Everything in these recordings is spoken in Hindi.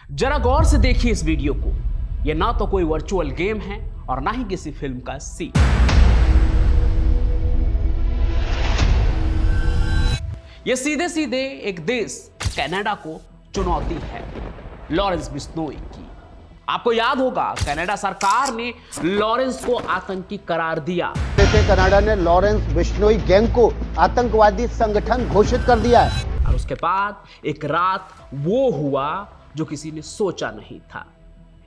जरा गौर से देखिए इस वीडियो को। यह ना तो कोई वर्चुअल गेम है और ना ही किसी फिल्म का सीन। यह सीधे सीधे एक देश कनाडा को चुनौती है, लॉरेंस बिश्नोई की। आपको याद होगा कनाडा सरकार ने लॉरेंस को आतंकी करार दिया। कनाडा ने लॉरेंस बिश्नोई गैंग को आतंकवादी संगठन घोषित कर दिया है। और उसके बाद एक रात वो हुआ जो किसी ने सोचा नहीं था।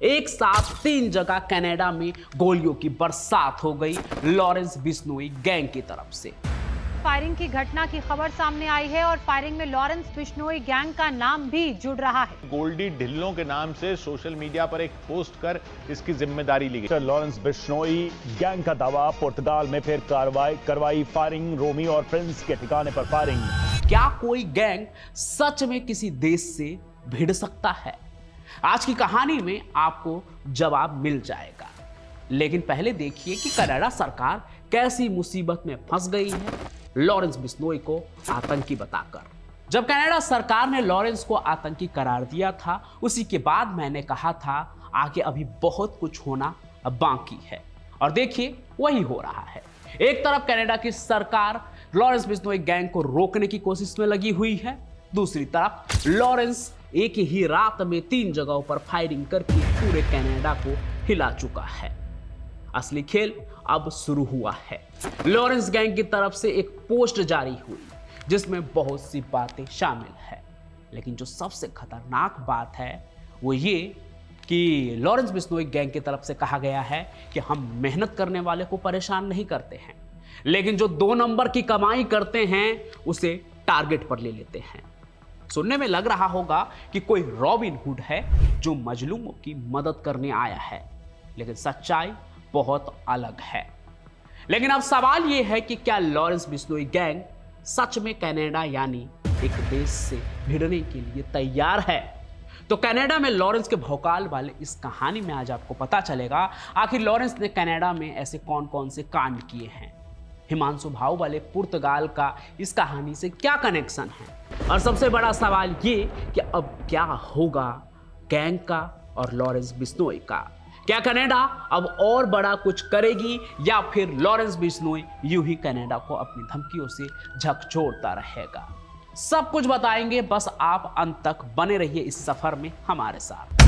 एक साथ 3 जगह कनाडा में गोलियों की बरसात हो गई लॉरेंस बिश्नोई गैंग की तरफ से। फायरिंग की घटना की खबर सामने आई है और फायरिंग में लॉरेंस बिश्नोई गैंग का नाम भी जुड़ रहा है। गोल्डी ढिल्लों के नाम से सोशल मीडिया पर एक पोस्ट कर इसकी जिम्मेदारी ली गई। लॉरेंस बिश्नोई गैंग का दावा, पुर्तगाल में फिर कार्रवाई, फायरिंग, रोमी और प्रिंस के ठिकाने पर फायरिंग। क्या कोई गैंग सच में किसी देश से भिड़ सकता है? आज की कहानी में आपको जवाब मिल जाएगा, लेकिन पहले देखिए कि कनाडा सरकार कैसी मुसीबत में फंस गई है लॉरेंस बिश्नोई को आतंकी बताकर। जब कनाडा सरकार ने लॉरेंस को आतंकी करार दिया था, उसी के बाद मैंने कहा था आगे अभी बहुत कुछ होना बाकी है, और देखिए वही हो रहा है। एक तरफ कनाडा की सरकार लॉरेंस बिश्नोई गैंग को रोकने की कोशिश में लगी हुई है, दूसरी तरफ लॉरेंस एक ही रात में 3 जगहों पर फायरिंग करके पूरे कनाडा को हिला चुका है। असली खेल अब शुरू हुआ है। लॉरेंस गैंग की तरफ से एक पोस्ट जारी हुई जिसमें बहुत सी बातें शामिल है, लेकिन जो सबसे खतरनाक बात है वो ये कि लॉरेंस बिश्नोई गैंग की तरफ से कहा गया है कि हम मेहनत करने वाले को परेशान नहीं करते हैं, लेकिन जो 2 नंबर की कमाई करते हैं उसे टारगेट पर ले लेते हैं। सुनने में लग रहा होगा कि कोई रॉबिन हुड है जो मजलूमों की मदद करने आया है, लेकिन सच्चाई बहुत अलग है। लेकिन अब सवाल यह है कि क्या लॉरेंस बिश्नोई गैंग सच में कनाडा यानी एक देश से भिड़ने के लिए तैयार है? तो कनाडा में लॉरेंस के भौकाल वाले इस कहानी में आज आपको पता चलेगा आखिर लॉरेंस ने कनाडा में ऐसे कौन कौन से कांड किए हैं, हिमांशु भाव वाले पुर्तगाल का इस कहानी से क्या कनेक्शन है, और सबसे बड़ा सवाल ये कि अब क्या होगा गैंग का और लॉरेंस बिश्नोई का। क्या कनाडा अब और बड़ा कुछ करेगी या फिर लॉरेंस बिश्नोई यूं ही कनाडा को अपनी धमकियों से झकझोरता रहेगा? सब कुछ बताएंगे, बस आप अंत तक बने रहिए इस सफर में हमारे साथ।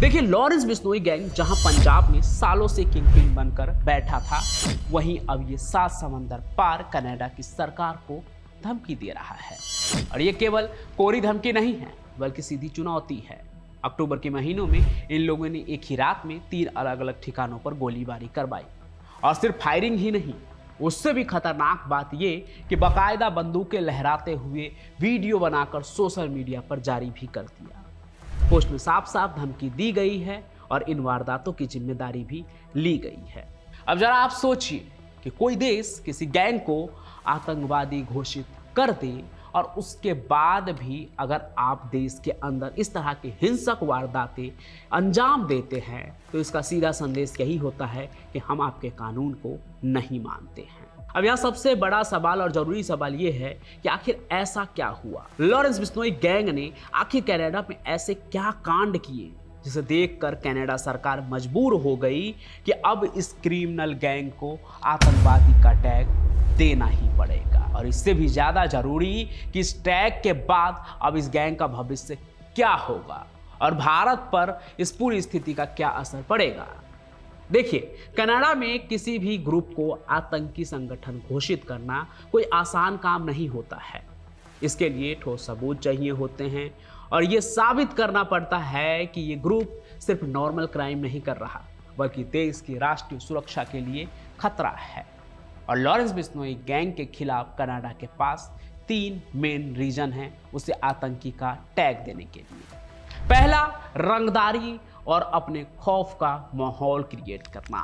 देखिए, लॉरेंस बिश्नोई गैंग जहां पंजाब में सालों से किंगपिन बनकर बैठा था, वहीं अब ये 7 समंदर पार कनाडा की सरकार को धमकी दे रहा है। और ये केवल कोरी धमकी नहीं है, बल्कि सीधी चुनौती है। अक्टूबर के महीनों में इन लोगों ने एक ही रात में 3 अलग अलग ठिकानों पर गोलीबारी करवाई, और सिर्फ फायरिंग ही नहीं, उससे भी खतरनाक बात ये कि बाकायदा बंदूकें लहराते हुए वीडियो बनाकर सोशल मीडिया पर जारी भी कर दिया। पोस्ट में साफ साफ धमकी दी गई है और इन वारदातों की जिम्मेदारी भी ली गई है। अब जरा आप सोचिए कि कोई देश किसी गैंग को आतंकवादी घोषित कर दे और उसके बाद भी अगर आप देश के अंदर इस तरह के हिंसक वारदातें अंजाम देते हैं, तो इसका सीधा संदेश यही होता है कि हम आपके कानून को नहीं मानते हैं। अब यहाँ सबसे बड़ा सवाल और जरूरी सवाल ये है कि आखिर ऐसा क्या हुआ? लॉरेंस बिश्नोई गैंग ने आखिर कनाडा में ऐसे क्या कांड किए जिसे देखकर कनाडा सरकार मजबूर हो गई कि अब इस क्रिमिनल गैंग को आतंकवादी का टैग देना ही पड़ेगा। और इससे भी ज्यादा जरूरी कि इस टैग के बाद अब इस गैंग का भविष्य क्या होगा और भारत पर इस पूरी स्थिति का क्या असर पड़ेगा। देखिए, कनाडा में किसी भी ग्रुप को आतंकी संगठन घोषित करना कोई आसान काम नहीं होता है। इसके लिए ठोस सबूत चाहिए होते हैं, और ये साबित करना पड़ता है कि ये ग्रुप सिर्फ नॉर्मल क्राइम नहीं कर रहा, बल्कि देश की राष्ट्रीय सुरक्षा के लिए खतरा है। और लॉरेंस बिश्नोई गैंग के खिलाफ कनाडा के पास 3 मेन रीजन हैं उसे आतंकी का टैग देने के लिए। पहला, रंगदारी और अपने खौफ का माहौल क्रिएट करना।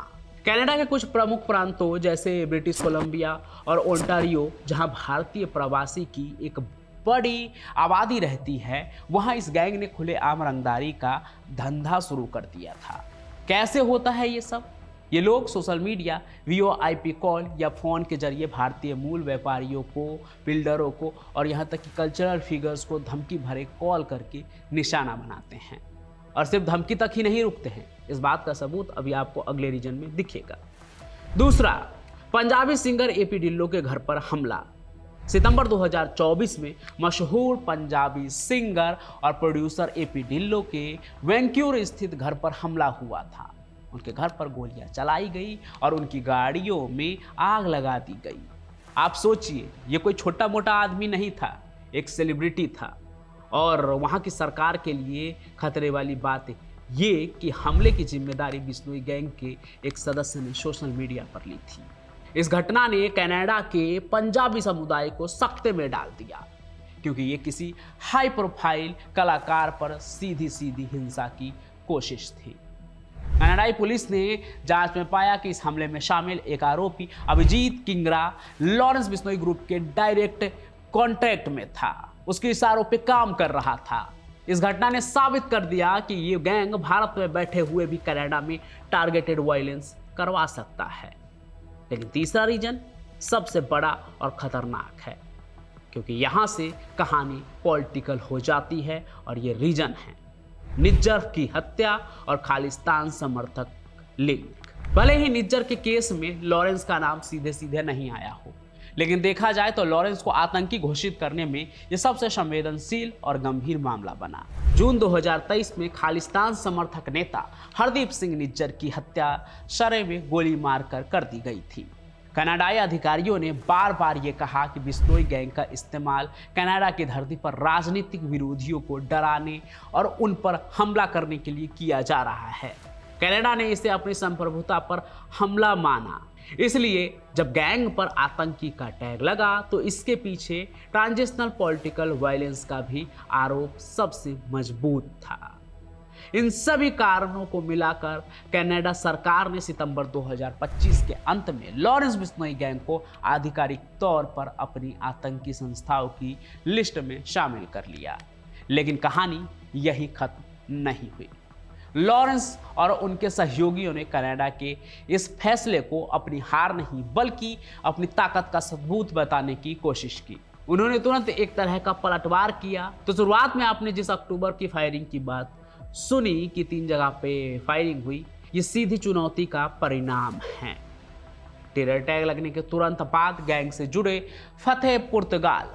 कनाडा के कुछ प्रमुख प्रांतों जैसे ब्रिटिश कोलंबिया और ओंटारियो, जहां भारतीय प्रवासी की एक बड़ी आबादी रहती है, वहां इस गैंग ने खुलेआम रंगदारी का धंधा शुरू कर दिया था। कैसे होता है ये सब? ये लोग सोशल मीडिया, VoIP कॉल या फ़ोन के जरिए भारतीय मूल व्यापारियों को, बिल्डरों को और यहाँ तक कि कल्चरल फिगर्स को धमकी भरे कॉल करके निशाना बनाते हैं। और सिर्फ धमकी तक ही नहीं रुकते हैं, इस बात का सबूत अभी आपको अगले रीजन में दिखेगा। दूसरा, पंजाबी सिंगर AP ढिल्लों के घर पर हमला। सितंबर 2024 में मशहूर पंजाबी सिंगर और प्रोड्यूसर AP ढिल्लों के वैंक्यूर स्थित घर पर हमला हुआ था। उनके घर पर गोलियां चलाई गई और उनकी गाड़ियों में आग लगा दी गई। आप सोचिए, ये कोई छोटा मोटा आदमी नहीं था, एक सेलिब्रिटी था। और वहाँ की सरकार के लिए खतरे वाली बात ये कि हमले की जिम्मेदारी बिश्नोई गैंग के एक सदस्य ने सोशल मीडिया पर ली थी। इस घटना ने कनाडा के पंजाबी समुदाय को सख्ते में डाल दिया, क्योंकि ये किसी हाई प्रोफाइल कलाकार पर सीधी सीधी हिंसा की कोशिश थी। कनाडाई पुलिस ने जांच में पाया कि इस हमले में शामिल एक आरोपी अभिजीत किंगरा लॉरेंस बिश्नोई ग्रुप के डायरेक्ट कॉन्ट्रैक्ट में था, उसके इशारों पे काम कर रहा था। इस घटना ने साबित कर दिया कि ये गैंग भारत में बैठे हुए भी कनाडा में टारगेटेड वायलेंस करवा सकता है। लेकिन तीसरा रीजन सबसे बड़ा और खतरनाक है, क्योंकि यहां से कहानी पॉलिटिकल हो जाती है और ये रीजन है निज्जर की हत्या और खालिस्तान समर्थक लिंक। भले ही निज्जर के केस में लॉरेंस का नाम सीधे सीधे नहीं आया हो, लेकिन देखा जाए तो लॉरेंस को आतंकी घोषित करने में यह सबसे संवेदनशील और गंभीर मामला बना। जून 2023 में खालिस्तान समर्थक नेता हरदीप सिंह निज्जर की हत्या शरे में गोली मारकर कर दी गई थी। कनाडाई अधिकारियों ने बार बार ये कहा कि बिश्नोई गैंग का इस्तेमाल कनाडा की धरती पर राजनीतिक विरोधियों को डराने और उन पर हमला करने के लिए किया जा रहा है। कनाडा ने इसे अपनी संप्रभुता पर हमला माना। इसलिए जब गैंग पर आतंकी का टैग लगा तो इसके पीछे ट्रांजिशनल पॉलिटिकल वायलेंस का भी आरोप सबसे मजबूत था। इन सभी कारणों को मिलाकर कनाडा सरकार ने सितंबर 2025 के अंत में लॉरेंस बिश्नोई गैंग को आधिकारिक तौर पर अपनी आतंकी संस्थाओं की लिस्ट में शामिल कर लिया। लेकिन कहानी यही खत्म नहीं हुई। लॉरेंस और उनके सहयोगियों ने कनाडा के इस फैसले को अपनी हार नहीं बल्कि अपनी ताकत का सबूत बताने की कोशिश की। उन्होंने तुरंत एक तरह का पलटवार किया। तो शुरुआत में आपने जिस अक्टूबर की फायरिंग की बात सुनी कि 3 जगह पे फायरिंग हुई, ये सीधी चुनौती का परिणाम है। टेरर टैग लगने के तुरंत बाद गैंग से जुड़े फतेह पुर्तगाल,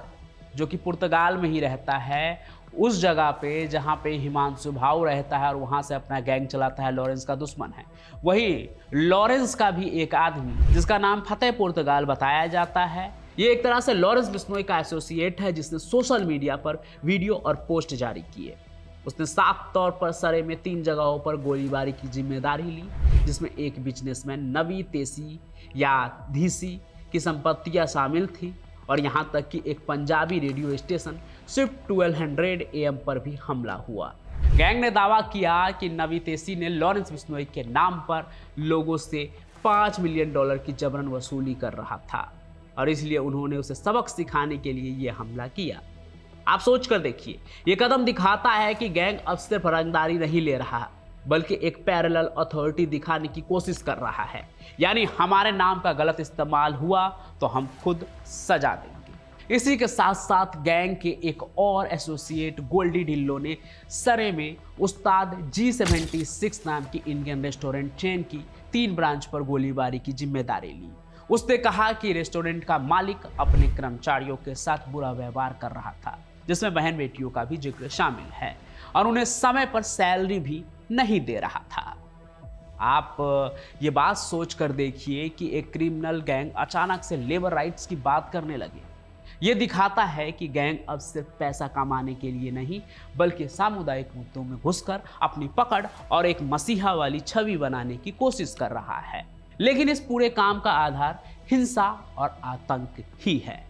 जो कि पुर्तगाल में ही रहता है, उस जगह पे जहाँ पे हिमांशु भाऊ रहता है और वहाँ से अपना गैंग चलाता है, लॉरेंस का दुश्मन है। वही लॉरेंस का भी एक आदमी जिसका नाम फतेह पुर्तगाल बताया जाता है, ये एक तरह से लॉरेंस बिश्नोई का एसोसिएट है, जिसने सोशल मीडिया पर वीडियो और पोस्ट जारी किए। उसने साफ तौर पर सरे में 3 जगहों पर गोलीबारी की जिम्मेदारी ली, जिसमें एक बिजनेसमैन नवी तेसी या धीसी की संपत्तियां शामिल थी और यहां तक कि एक Punjabi radio station shift 1200 AM पर भी हमला हुआ। गैंग ने दावा किया कि नवी तेसी ने लॉरेंस बिश्नोई के नाम पर लोगों से $5 मिलियन की जबरन वसूली कर रहा था और इसलिए उन्होंने उसे सबक सिखाने के लिए यह हमला किया। आप सोच कर देखिए, ये कदम दिखाता है कि गैंग अब सिर्फ रंगदारी नहीं ले रहा, बल्कि एक पैरेलल अथॉरिटी दिखाने की कोशिश कर रहा है। यानी हमारे नाम का गलत इस्तेमाल हुआ तो हम खुद सजा देंगे। इसी के साथ साथ गैंग के एक और एसोसिएट गोल्डी ढिल्लो ने सरे में उस्ताद G76 नाम की इंडियन रेस्टोरेंट चेन की 3 ब्रांच पर गोलीबारी की जिम्मेदारी ली। उसने कहा कि रेस्टोरेंट का मालिक अपने कर्मचारियों के साथ बुरा व्यवहार कर रहा था, जिसमें बहन बेटियों का भी जिक्र शामिल है, और उन्हें समय पर सैलरी भी नहीं दे रहा था। आप ये बात सोच कर देखिए कि एक क्रिमिनल गैंग अचानक से लेबर राइट्स की बात करने लगे। ये दिखाता है कि गैंग अब सिर्फ पैसा कमाने के लिए नहीं, बल्कि सामुदायिक मुद्दों में घुसकर अपनी पकड़ और एक मसीहा वाली छवि बनाने की कोशिश कर रहा है। लेकिन इस पूरे काम का आधार हिंसा और आतंक ही है।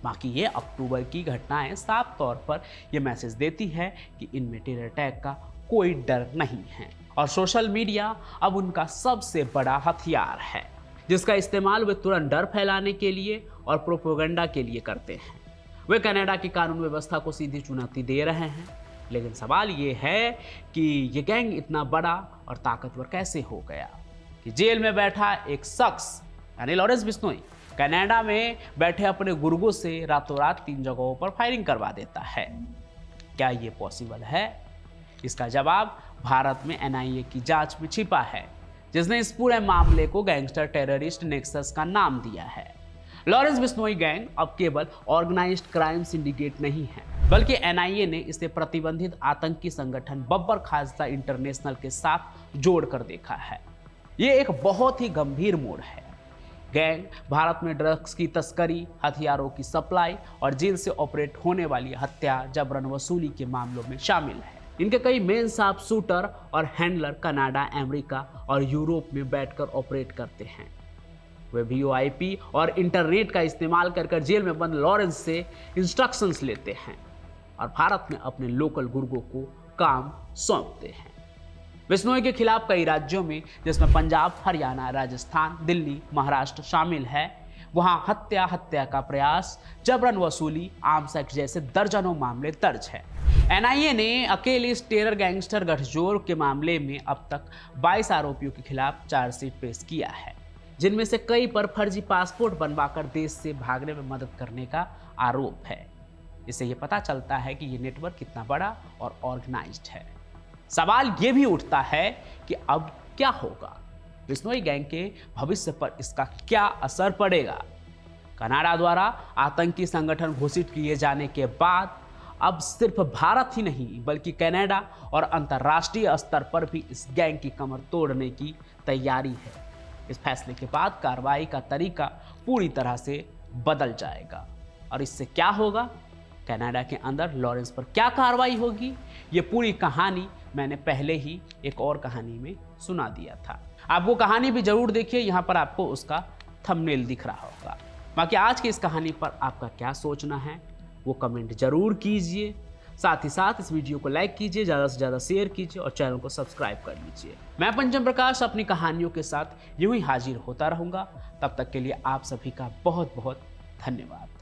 बाकी ये अक्टूबर की घटनाएं साफ तौर पर यह मैसेज देती है कि इनमें टेरर अटैक का कोई डर नहीं है और सोशल मीडिया अब उनका सबसे बड़ा हथियार है, जिसका इस्तेमाल वे तुरंत डर फैलाने के लिए और प्रोपेगेंडा के लिए करते हैं। वे कनाडा की कानून व्यवस्था को सीधी चुनौती दे रहे हैं। लेकिन सवाल ये है कि ये गैंग इतना बड़ा और ताकतवर कैसे हो गया? कि जेल में बैठा एक शख्स यानी लॉरेंस बिश्नोई कनाडा में बैठे अपने गुर्गों से रातों रात 3 जगहों पर फायरिंग करवा देता है। क्या ये पॉसिबल है? इसका जवाब भारत में एनआईए की जांच में छिपा है, जिसने इस पूरे मामले को गैंगस्टर टेररिस्ट नेक्सस का नाम दिया है। लॉरेंस बिश्नोई गैंग अब केवल ऑर्गेनाइज्ड क्राइम सिंडिकेट नहीं है, बल्कि एनआईए ने इसे प्रतिबंधित आतंकी संगठन बब्बर खालसा इंटरनेशनल के साथ जोड़कर देखा है। ये एक बहुत ही गंभीर मोड़ है। गैंग भारत में ड्रग्स की तस्करी, हथियारों की सप्लाई और जेल से ऑपरेट होने वाली हत्या, जबरन वसूली के मामलों में शामिल है। इनके कई मेन शार्प शूटर और हैंडलर कनाडा, अमेरिका और यूरोप में बैठकर ऑपरेट करते हैं। वे VoIP और इंटरनेट का इस्तेमाल कर जेल में बंद लॉरेंस से इंस्ट्रक्शंस लेते हैं और भारत में अपने लोकल गुर्गों को काम सौंपते हैं। बिश्नोई के खिलाफ कई राज्यों में, जिसमें पंजाब, हरियाणा, राजस्थान, दिल्ली, महाराष्ट्र शामिल है, वहां हत्या का प्रयास, जबरन वसूली, आर्म्स एक्ट जैसे दर्जनों मामले दर्ज है। एनआईए ने अकेले इस टेरर गैंगस्टर गठजोड़ के मामले में अब तक 22 आरोपियों के खिलाफ चार्जशीट पेश किया है, जिनमें से कई पर फर्जी पासपोर्ट बनवाकर देश से भागने में मदद करने का आरोप है। इससे यह पता चलता है कि यह नेटवर्क कितना बड़ा और ऑर्गेनाइज्ड है। सवाल यह भी उठता है कि अब क्या होगा? बिश्नोई गैंग के भविष्य पर इसका क्या असर पड़ेगा? कनाडा द्वारा आतंकी संगठन घोषित किए जाने के बाद अब सिर्फ भारत ही नहीं, बल्कि कनाडा और अंतर्राष्ट्रीय स्तर पर भी इस गैंग की कमर तोड़ने की तैयारी है। इस फैसले के बाद कार्रवाई का तरीका पूरी तरह से बदल जाएगा। और इससे क्या होगा? कनाडा के अंदर लॉरेंस पर क्या कार्रवाई होगी? ये पूरी कहानी मैंने पहले ही एक और कहानी में सुना दिया था। आप वो कहानी भी जरूर देखिए, यहाँ पर आपको उसका थंबनेल दिख रहा होगा। बाकी आज की इस कहानी पर आपका क्या सोचना है वो कमेंट जरूर कीजिए। साथ ही साथ इस वीडियो को लाइक कीजिए, ज़्यादा से ज़्यादा शेयर कीजिए और चैनल को सब्सक्राइब कर लीजिए। मैं पंचम प्रकाश अपनी कहानियों के साथ यूं ही हाजिर होता रहूँगा। तब तक के लिए आप सभी का बहुत बहुत धन्यवाद।